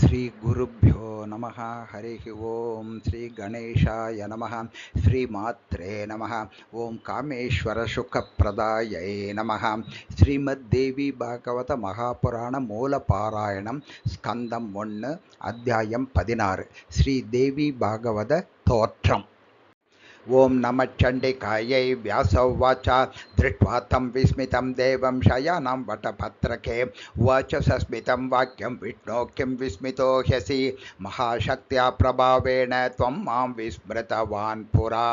श्री गुरुभ्यो नमः। हरि ओम श्री गणेशाय नमः। श्रीमात्रे नमः। ओम कामेश्वर सुखप्रदायै नमः। श्रीमद्देवी भागवत महापुराण मूलपारायणं स्कंदम 1 अध्यायम 16 श्रीदेवी भागवत तोत्रम। ओं नमः चंडिकायै व्यासोवाच दृष्ट्वा तं विस्मितं देवं शयानं वटपत्रके उवाच सस्मितं वाक्यं विष्णो किं विस्मितो ह्यसि महाशक्त्या प्रभावेण त्वं मां विस्मृतवान् पुरा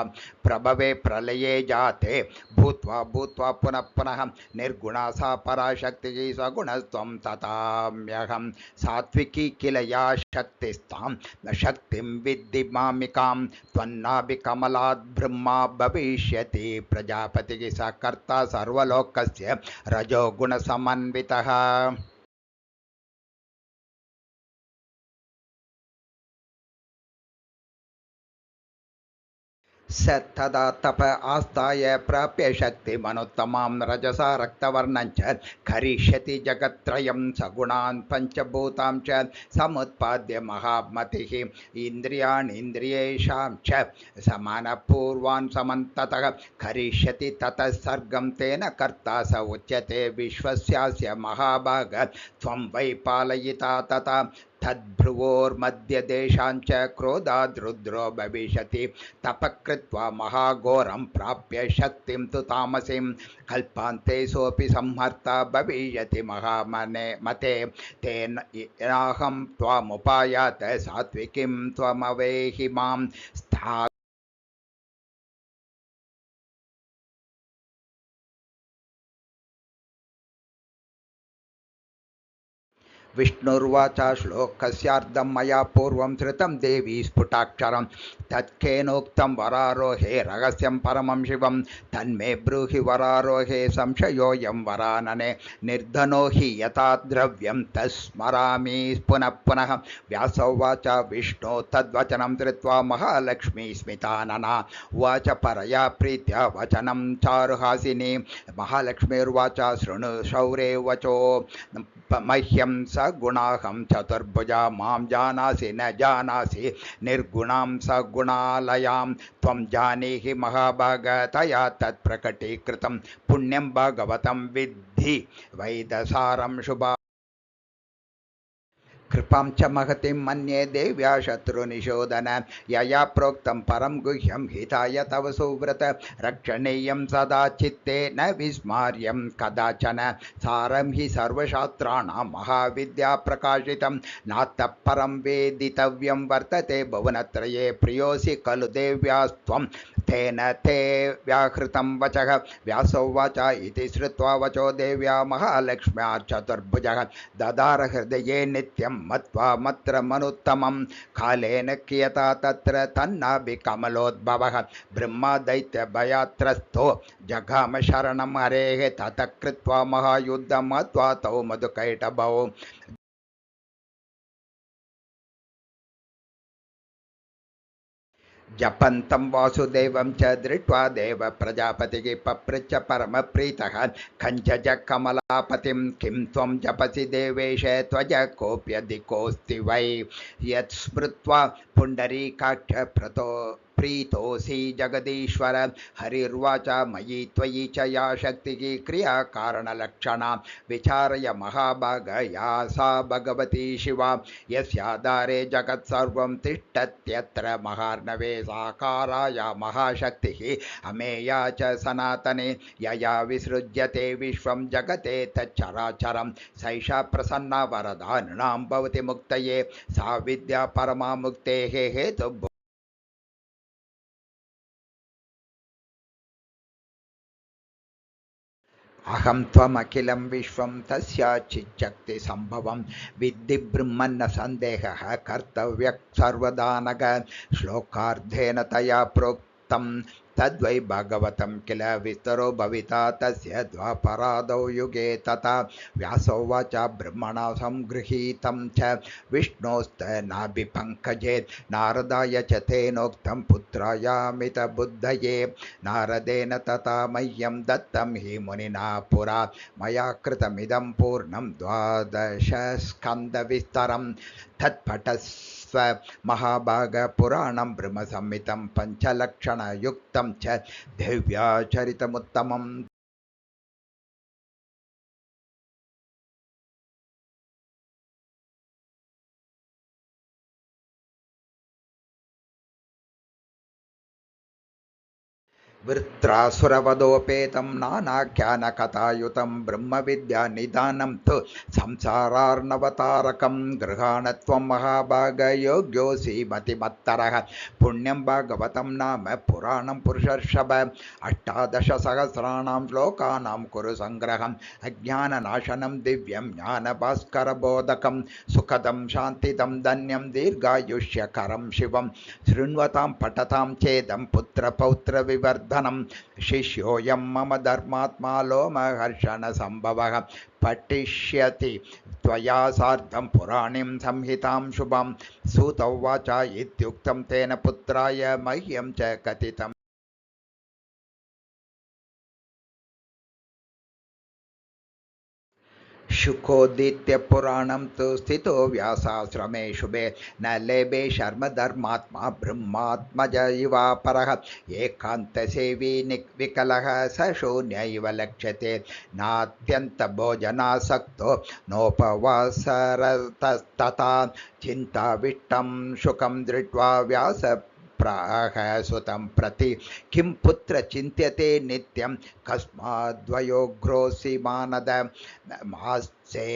प्रभवे प्रलये जाते भूत्वा भूत्वा पुनः पुनः निर्गुणा सा पराशक्तिः सगुणस्त्वं तथाम्यहं सात्विकी किल या शक्तिस्तां न शक्तिं विद्धि मामिकां त्वन्नाभिकमलात् ब्रह्मा भविष्यति प्रजापतिः स कर्ता सर्वलोकस्य रजोगुणसमन्वितः। स तदा तप आस्ताय प्राप्य शक्तिमनुत्तमां रजसा रक्तवर्णं च करिष्यति जगत्त्रयं सगुणान् पञ्चभूतां च समुत्पाद्य महामतिः इन्द्रियाणीन्द्रियेषां च समानपूर्वान् समन्ततः करिष्यति ततः सर्गं तेन कर्ता स उच्यते विश्वस्यास्य महाभाग त्वं वै पालयिता तथा तद्भ्रुवोर्मध्यदेशाञ्च क्रोधाद्रुद्रो भविष्यति तपकृत्वा महाघोरं प्राप्य शक्तिं तु तामसीं कल्पान्ते सोऽपि संहर्ता भविष्यति महामने मते तेन नाहं त्वामुपायात सात्विकीं त्वमवेहि मां स्था विष्णुर्वाच श्लोकस्यार्धं मया पूर्वं श्रुतं देवी स्फुटाक्षरं तत्केनोक्तं वरारोहे रहस्यं परमं शिवं तन्मे ब्रूहि वरारोहे संशयोऽयं वरानने निर्धनो हि यथा द्रव्यं तस्मरामि पुनः पुनः व्यासोवाच विष्णो तद्वचनं धृत्वा महालक्ष्मी स्मितानना उवाच परया प्रीत्या वचनं चारुहासिनी महालक्ष्मीर्वाच शृणु शौरे वचो मह्यं सगुणाहं चतुर्भुजा मां जानासि न जानासि निर्गुणां सगुणालयां त्वं जानीहि महाभागतया तत्प्रकटीकृतं पुण्यं भागवतं विद्धि वैदसारं शुभा कृपां च महतीं मन्ये देव्या शत्रुनिशोधन यया प्रोक्तं परं गुह्यं हिताय तव सुव्रत रक्षणीयं सदा चित्ते न विस्मार्यं कदाचन सारं हि सर्वशास्त्राणां महाविद्या प्रकाशितं नातः परं वेदितव्यं वर्तते भुवनत्रये प्रियोऽसि खलु देव्यास्त्वं तेन ते व्याहृतं वचः व्यासोवाच इति श्रुत्वा वचो देव्या महालक्ष्म्या चतुर्भुजः ददार हृदये नित्यं मत्वा मन्त्रमनुत्तमं कालेन कियता तत्र तन्नाभिकमलोद्भवः ब्रह्मा दैत्यभयात्रस्तो जगाम शरणं हरेः ततः कृत्वा महायुद्धं मत्वा तौ मधुकैटभौ जपन्तं वासुदेवं च दृष्ट्वा देव प्रजापतिः पपृच्छ परमप्रीतः कञ्चज कमलापतिं किं त्वं जपसि देवेश त्वज कोऽप्यधिकोऽस्ति वै यत्स्मृत्वा पुण्डरीकाक्ष प्रीतोऽसि जगदीश्वर हरिर्वाच मयि त्वयि च या शक्तिः क्रियाकारणलक्षणा विचारय महाभाग या सा भगवती शिवा यस्याधारे जगत्सर्वं तिष्ठत्यत्र महार्णवे साकाराय महाशक्तिः अमेया च सनातने यया विसृज्यते विश्वं जगते तच्चराचरं सैषा प्रसन्ना वरदा नृणां भवति मुक्तये सा विद्या परमा मुक्तेः हेतु अहं त्वमखिलं विश्वं तस्याचिच्छक्तिसम्भवं विद्धि ब्रह्मन्न सन्देहः कर्तव्यः सर्वदा नग श्लोकार्धेन तया प्रोक्तं तद्वै भागवतं किल विस्तरो भविता तस्य द्वापरादौ युगे तथा व्यासोवाच ब्रह्मणा संगृहीतं च विष्णोस्तनाभिपङ्कजे नारदाय च तेनोक्तं पुत्रायामितबुद्धये नारदेन तथा मह्यं दत्तं हि मुनिना पुरा मया कृतमिदं पूर्णं 12 स्कन्धविस्तरं तत्पठस्व महाभागपुराणं ब्रह्मसंहितं पञ्चलक्षणयुक्तं च दिव्याचरितमुत्तमम् वृत्रासुरवधोपेतं नानाख्यानकथायुतं ब्रह्मविद्यानिदानं तु संसारार्णवतारकं गृहाणत्वं महाभागयोग्योऽसि मतिमत्तरः पुण्यं भागवतं नाम पुराणं पुरुषर्षभ 18सहस्राणां श्लोकानां कुरु संग्रहम् अज्ञाननाशनं दिव्यं ज्ञानभास्करबोधकं सुखदं शान्तिदं धन्यं दीर्घायुष्यकरं शिवं शृण्वतां पठतां चेदं पुत्रपौत्रविवर्धनं शिष्योऽयं मम धर्मात्मा लोमहर्षणसम्भवः पठिष्यति त्वया सार्धं पुराणीं संहितां शुभं सूत उवाच इत्युक्तं तेन पुत्राय मह्यं च कथितम् शुकोदित्य पुराणं तु स्थितो व्यासाश्रमे शुभे न लेभे शर्मधर्मात्मा ब्रह्मात्मज इवा परः एकान्तसेवी विकलः स शून्य इव लक्ष्यते नात्यन्तभोजनासक्तो नोपवासरतस्तथा चिन्ताविष्टं शुकं दृष्ट्वा व्यास प्राह सुतं प्रति किं पुत्र चिन्त्यते नित्यं कस्माद्वयोग्रोऽसि मानद मास्ये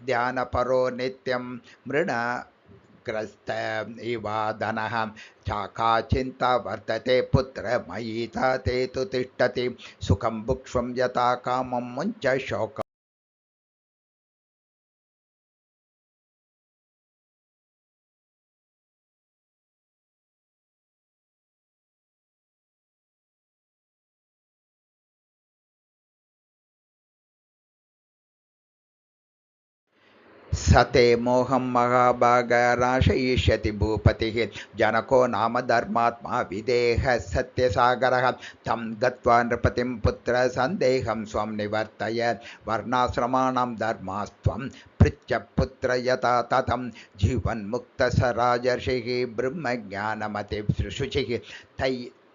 ध्यानपरो नित्यं मृणग्रस्त इवादनः चाका चिन्ता वर्तते पुत्र मयि ते तु तिष्ठति सुखं भुक्ष्वं यथा कामं मुञ्च शोकम् सते मोहं महाभागराशयिष्यति भूपतिः जनको नाम धर्मात्मा विदेहः सत्यसागरः तं गत्वा नृपतिं पुत्र सन्देहं स्वं निवर्तय वर्णाश्रमाणां धर्मास्त्वं पृच्छ पुत्र यथा ततं जीवन्मुक्तः राजर्षिः ब्रह्मज्ञानमतिशुचिः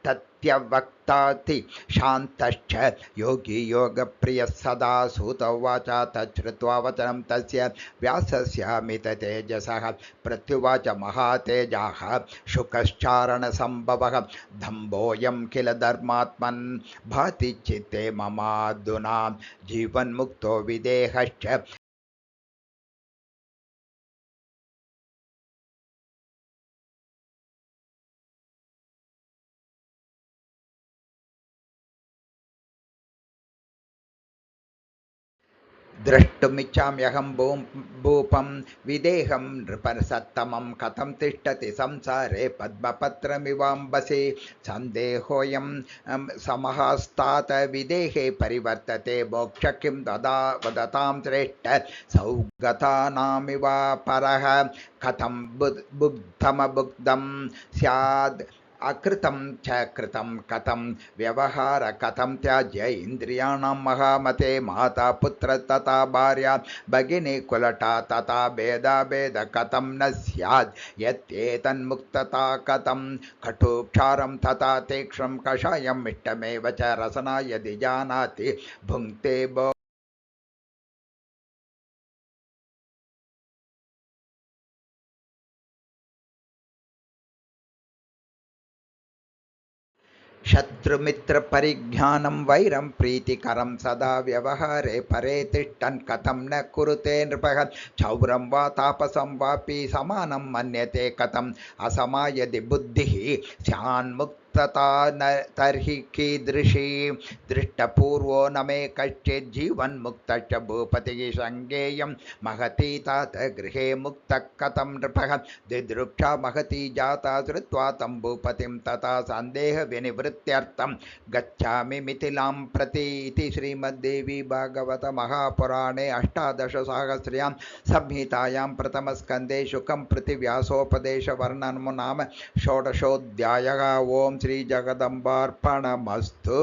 तत्यवक्ताति शान्तश्च योगी योगप्रियः सदा सूत उवाच तच्छ्रुत्वा वचनं तस्य व्यासस्यामिततेजसः प्रत्युवाच महातेजाः शुकश्चारणसम्भवः दम्भोऽयं किल धर्मात्मन् भाति चित्ते ममाधुना जीवन्मुक्तो विदेहश्च द्रष्टुमिच्छाम्यहं भूपं विदेहं नृपसत्तमं कथं तिष्ठति संसारे पद्मपत्रमिवाम्बसि सन्देहोऽयं समहस्तात् विदेहे परिवर्तते मोक्ष किं वदतां श्रेष्ठ सौगतानामिव परः कथं बुद्धमबुद्धं स्याद् अकृतं च कृतं कथं व्यवहार कथं त्याज्य इन्द्रियाणां महामते माता पुत्र तथा भार्या भगिनी कुलटा तथा भेद कथं न स्यात् यत्येतन्मुक्तता कथं कटुक्षारं तथा तीक्ष्णं कषायं मिष्टमेव च रसना यदि जानाति भुङ्क्ते शत्रुमित्रपरिज्ञानं वैरं प्रीतिकरं सदा व्यवहारे परे तिष्ठन् कथं न कुरुते नृपः क्षौरं वा तापसं वापि समानं मन्यते कथम् असमा यदि बुद्धिः स्यान्मुक्त तथा न तर्हि कीदृशी दृष्टपूर्वो न मे कश्चित् जीवन्मुक्तश्च भूपतिः संज्ञेयं महती तात गृहे मुक्तः कथं नृपः दिदृक्षा महती जाता श्रुत्वा तं भूपतिं तथा सन्देहविनिवृत्त्यर्थं गच्छामि मिथिलां प्रति इति श्रीमद्देवी भागवत महापुराणे अष्टादशसाहस्र्यां संहितायां प्रथमस्कन्धे शुकं प्रति व्यासोपदेशवर्णनं नाम षोडशोऽध्यायः। ओम श्री जगदम्बार्पणमस्तु।